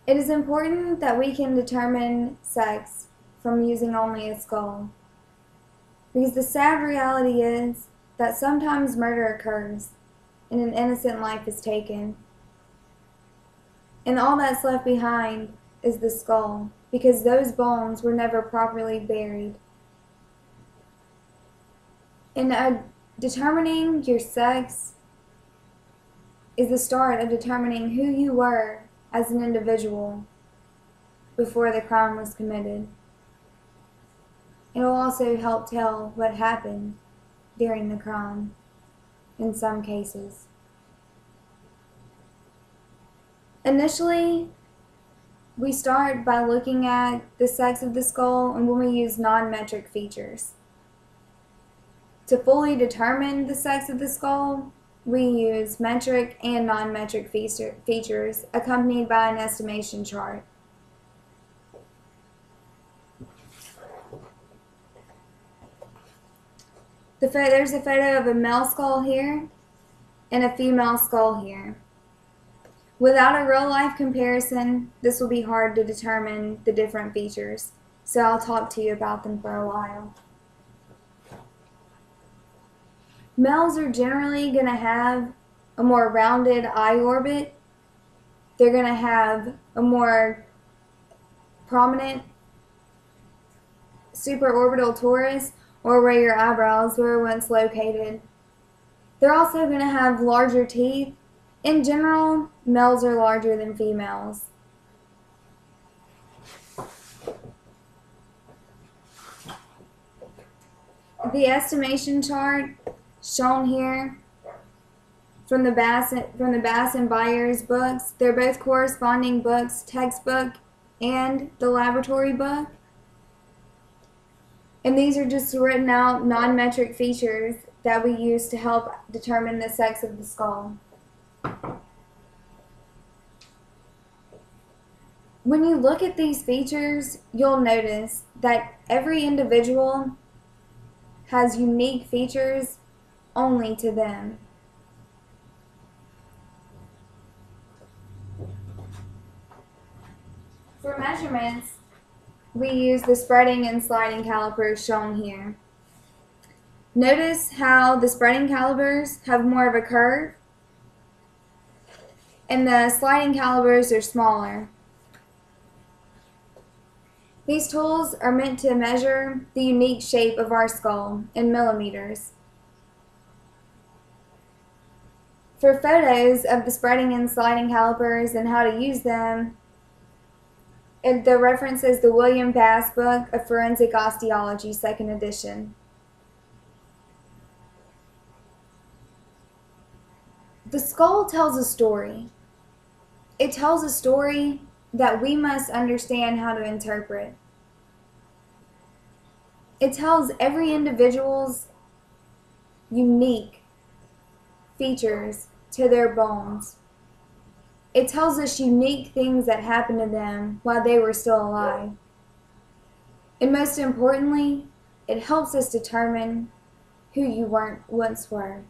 It is important that we can determine sex from using only a skull, because the sad reality is that sometimes murder occurs and an innocent life is taken. And all that's left behind is the skull, because those bones were never properly buried. And determining your sex is the start of determining who you were as an individual before the crime was committed. It will also help tell what happened during the crime in some cases. Initially, we start by looking at the sex of the skull and when we use non-metric features. To fully determine the sex of the skull, we use metric and non-metric features accompanied by an estimation chart. There's a photo of a male skull here and a female skull here. Without a real-life comparison, this will be hard to determine the different features, so I'll talk to you about them for a while. Males are generally going to have a more rounded eye orbit. They're going to have a more prominent supraorbital torus, or where your eyebrows were once located. They're also going to have larger teeth. In general, males are larger than females. The estimation chart shown here from the Bass and Byers books, they're both corresponding books, textbook and the laboratory book. And these are just written out non-metric features that we use to help determine the sex of the skull. When you look at these features, you'll notice that every individual has unique features only to them. For measurements, we use the spreading and sliding calipers shown here. Notice how the spreading calipers have more of a curve and the sliding calipers are smaller. These tools are meant to measure the unique shape of our skull in millimeters. For photos of the spreading and sliding calipers and how to use them, the reference is the William Bass book of Forensic Osteology, 2nd edition. The skull tells a story. It tells a story that we must understand how to interpret. It tells every individual's unique features to their bones. It tells us unique things that happened to them while they were still alive. And most importantly, it helps us determine who you once were.